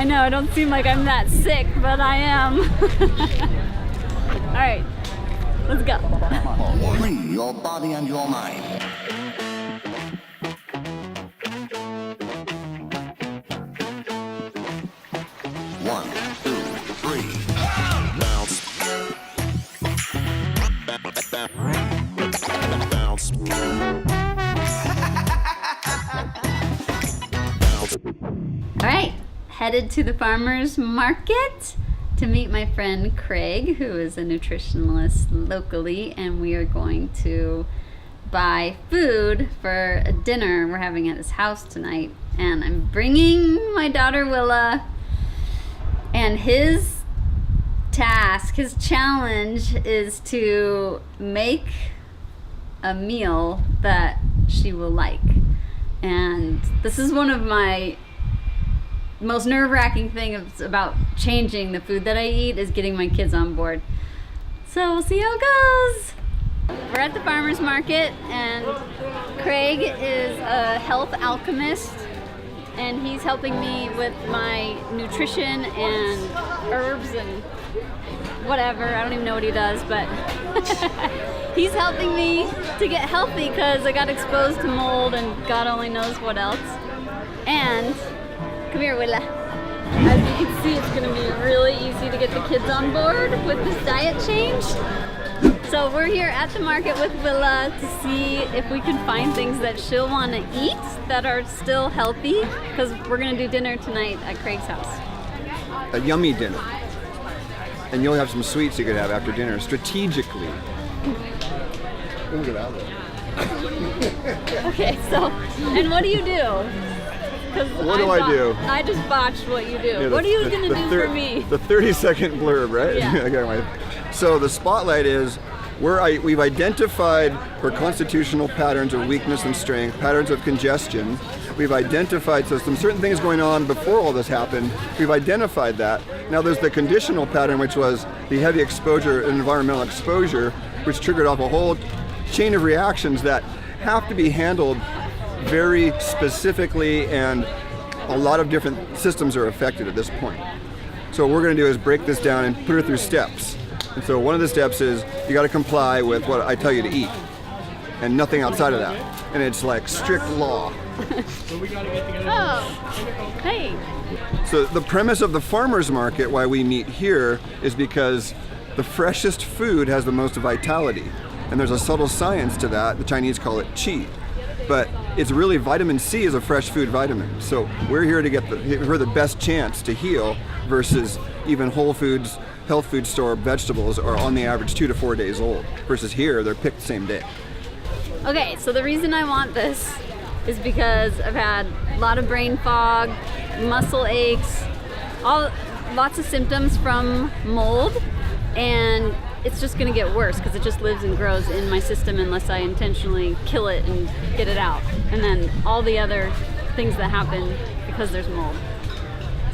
I know, I don't seem like I'm that sick, but I am. All right, let's go. Free your body and your mind. One, two, three. Bounce. Bounce. All right, headed to the farmer's market to meet my friend Craig, who is a nutritionist locally, and we are going to buy food for a dinner we're having at his house tonight. And I'm bringing my daughter Willa, and his task, his challenge is to make a meal that she will like. And this is one of my most nerve-wracking things about changing the food that I eat, is getting my kids on board. So we'll see how it goes. We're at the farmer's market, and Craig is a health alchemist, and he's helping me with my nutrition and herbs and whatever. I don't even know what he does, but he's helping me to get healthy because I got exposed to mold and God only knows what else. And come here, Willa. As you can see, it's going to be really easy to get the kids on board with this diet change. So we're here at the market with Willa to see if we can find things that she'll want to eat that are still healthy, because we're going to do dinner tonight at Craig's house. A yummy dinner. And you'll have some sweets you could have after dinner, strategically. Okay, so, and what do you do? What do I do? I just botched what you do. Yeah, what are you going to do for me? The 30-second blurb, right? Yeah. So the spotlight is we've identified her constitutional patterns of weakness and strength, patterns of congestion. We've identified, so some certain things going on before all this happened. We've identified that. Now there's the conditional pattern, which was the heavy exposure, environmental exposure, which triggered off a whole chain of reactions that have to be handled very specifically, and a lot of different systems are affected at this point. So what we're going to do is break this down and put her through steps. And so one of the steps is you got to comply with what I tell you to eat, and nothing outside of that. And it's like strict law. Oh, hey. So the premise of the farmer's market, why we meet here, is because the freshest food has the most vitality. And there's a subtle science to that. The Chinese call it qi. But it's really vitamin C is a fresh food vitamin. So we're here to get her the best chance to heal, versus even Whole Foods, health food store vegetables are on the average 2 to 4 days old, versus here they're picked the same day. Okay, so the reason I want this is because I've had a lot of brain fog, muscle aches, lots of symptoms from mold, and it's just going to get worse because it just lives and grows in my system unless I intentionally kill it and get it out. And then all the other things that happen because there's mold.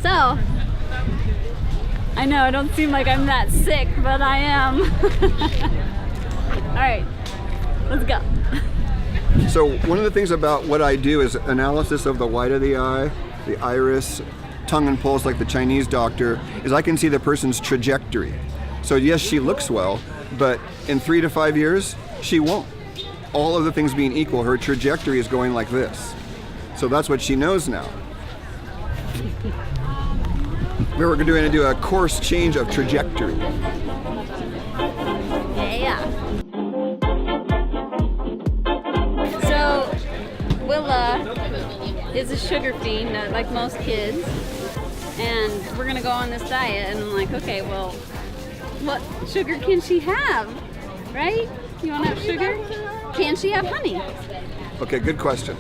So, I know I don't seem like I'm that sick, but I am. All right, let's go. So one of the things about what I do is analysis of the white of the eye, the iris, tongue and pulse like the Chinese doctor, is I can see the person's trajectory. So yes, she looks well, but in 3 to 5 years, she won't. All of the things being equal, her trajectory is going like this. So that's what she knows now. We're going to do a course change of trajectory. Yeah. So, Willa is a sugar fiend, like most kids, and we're going to go on this diet, and I'm like, okay, well, what sugar can she have, right? You want to have sugar? Can she have honey? Okay, good question.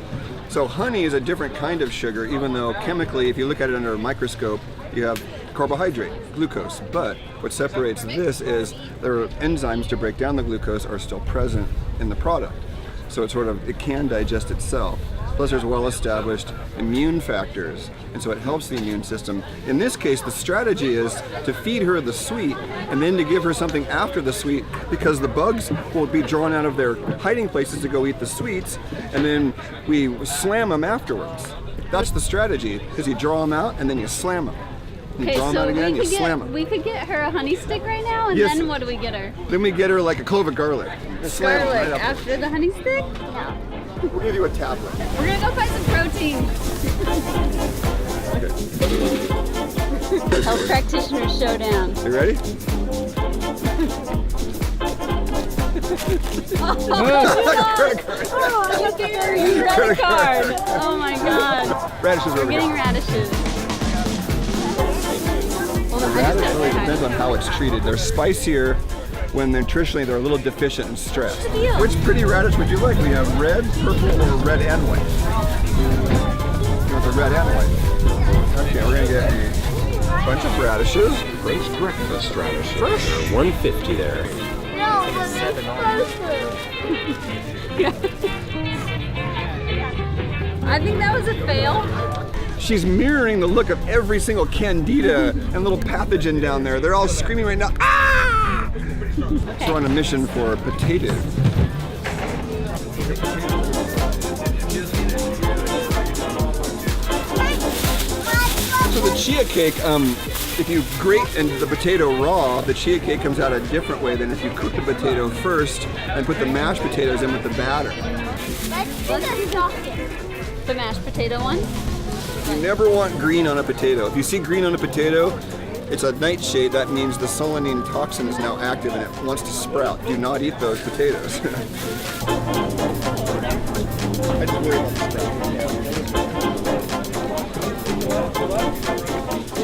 So honey is a different kind of sugar, even though chemically, if you look at it under a microscope, you have carbohydrate, glucose. But what separates this is there are enzymes to break down the glucose are still present in the product. So it can digest itself. Plus there's well-established immune factors, and so it helps the immune system. In this case, the strategy is to feed her the sweet and then to give her something after the sweet, because the bugs will be drawn out of their hiding places to go eat the sweets, and then we slam them afterwards. That's the strategy, is you draw them out and then you slam them. You Okay, draw them so out again, you slam them. we could get her a honey stick right now, and Yes. then what do we get her? Then we get her like a clove of garlic. Slam 'em Garlic right up. after the honey stick? No. We'll give you a tablet. We're gonna go find some protein. Health practitioner showdown. You ready? Oh, look at your credit card. Oh my god. Radishes We're over getting here. radishes. Hold on, I just Radish gotta really say hi. depends on how it's treated. They're spicier when nutritionally they're a little deficient and stressed. What's the deal? Which pretty radish would you like? We have red, purple, or red and white. You want the red and white? Okay, we're gonna get a bunch of radishes. French breakfast radishes. Fresh. 150 there. No, but it's I think that was a fail. She's mirroring the look of every single candida and little pathogen down there. They're all screaming right now. Ah! So we're on a mission for potatoes. So the chia cake, if you grate the potato raw, the chia cake comes out a different way than if you cook the potato first and put the mashed potatoes in with the batter. let's do the sausage. The mashed potato one. You never want green on a potato. If you see green on a potato, it's a nightshade. That means the solanine toxin is now active and it wants to sprout. Do not eat those potatoes. I just worry about the sprouting.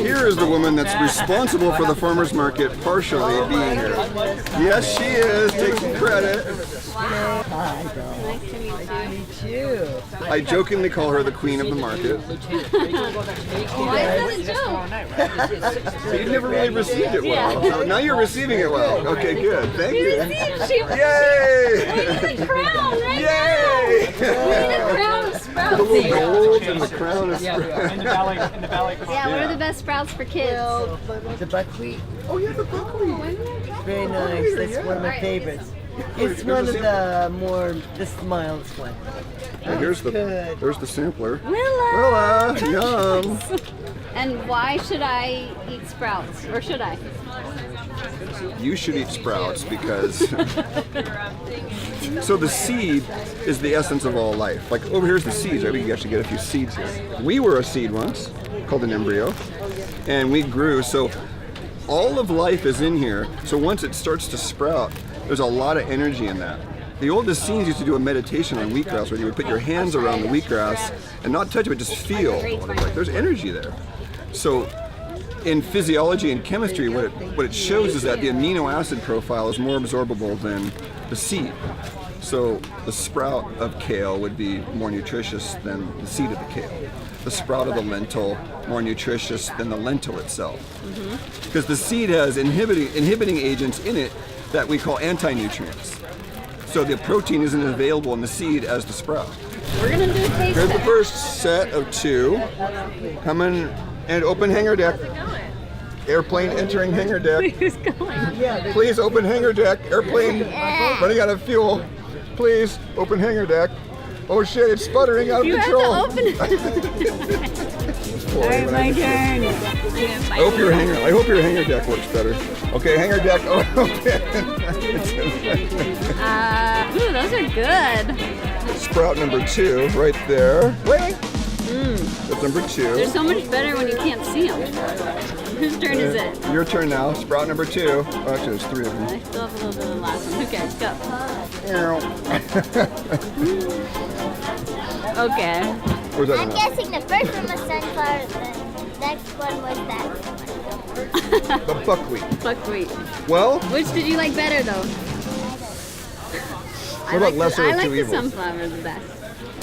Here is the woman that's responsible for the farmer's market partially being here. Yes, she is. Take some credit. Nice to meet you. I jokingly call her the queen of the market. Why is that a joke? So you never really received it well. So now you're receiving it well. Okay, good. Thank you. Yay! We need a crown right Yay! now. We need a crown of sprouts. The little gold and the crown is In the valley. Yeah, what are the best sprouts for kids? The buckwheat, Oh yeah, the buckwheat. very nice. That's one of my favorites. It's one of the more, the smallest one. And here's the Good. there's the sampler. Willa. Willa, yum. And why should I eat sprouts? Or should I? You should eat sprouts because so the seed is the essence of all life. Like over here's the seeds, right? We can actually get a few seeds here. We were a seed once, called an embryo, and we grew. So all of life is in here. So once it starts to sprout, there's a lot of energy in that. The oldest scenes used to do a meditation on wheatgrass where you would put your hands around the wheatgrass and not touch it, but just feel. Like there's energy there. So in physiology and chemistry, what it shows is that the amino acid profile is more absorbable than the seed. So the sprout of kale would be more nutritious than the seed of the kale. The sprout of the lentil more nutritious than the lentil itself. Because the seed has inhibiting agents in it that we call anti-nutrients. So the protein isn't available in the seed as the sprout. We're gonna do a taste Here's the test. first set of two. Coming and open hangar deck. Airplane entering hangar deck. Who's going? Please open hangar deck. Airplane running out of fuel. Please open hangar deck. Oh shit, it's sputtering out of You have control. to open it. Alright, my turn. I hope your hangar deck works better. Okay, hangar deck. Oh, okay. Ooh, those are good. Sprout number 2, right there. Wait. That's number 2. They're so much better when you can't see them. Whose turn is it? Your turn now. Sprout number 2. Oh, actually, there's 3 of them. I still have a little bit of the last one. Okay, go. Okay. Where's that I'm one? guessing the first one was sunflower, the next one was that one. The buckwheat. Buckwheat. Well, Which did you like better though? what about lesser I of like two the evils? sunflower the best.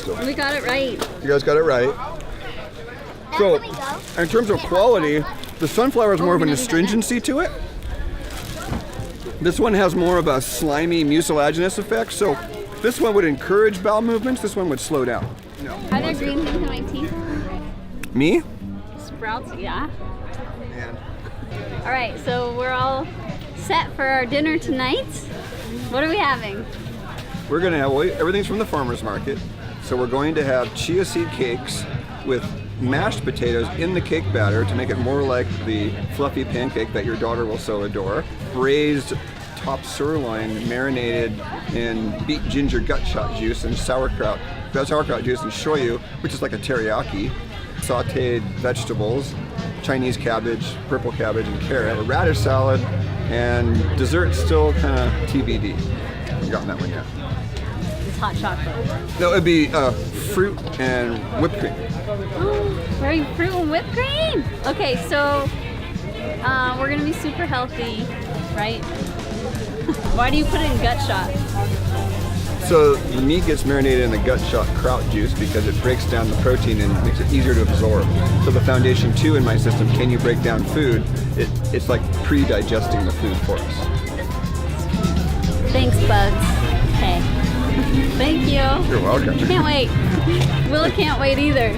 So- We got it right. You guys got it right. Now So, can we go? in terms of quality, the sunflower has more of an we never done astringency to it. This one has more of a slimy mucilaginous effect. So, this one would encourage bowel movements. This one would slow down. No. Are there green things in my teeth? Me? Sprouts, yeah. Man. All right, so we're all set for our dinner tonight. What are we having? We're gonna have everything's from the farmer's market. So we're going to have chia seed cakes with mashed potatoes in the cake batter to make it more like the fluffy pancake that your daughter will so adore. Braised top sirloin marinated in beet ginger gut shot juice and sauerkraut juice and shoyu, which is like a teriyaki. Sauteed vegetables, Chinese cabbage, purple cabbage, and carrot. A radish salad, and dessert still kind of TBD. Haven't gotten that one yet. It's hot chocolate. No, it'd be fruit and whipped cream. Very fruit and whipped cream. Okay, so we're gonna be super healthy, right? Why do you put it in gut shot? So the meat gets marinated in the gut shot kraut juice because it breaks down the protein and makes it easier to absorb. So the foundation 2 in my system, can you break down food? It's like pre-digesting the food for us. Thanks, Bugs. Okay. Thank you. You're welcome. Can't wait. Willa can't wait either.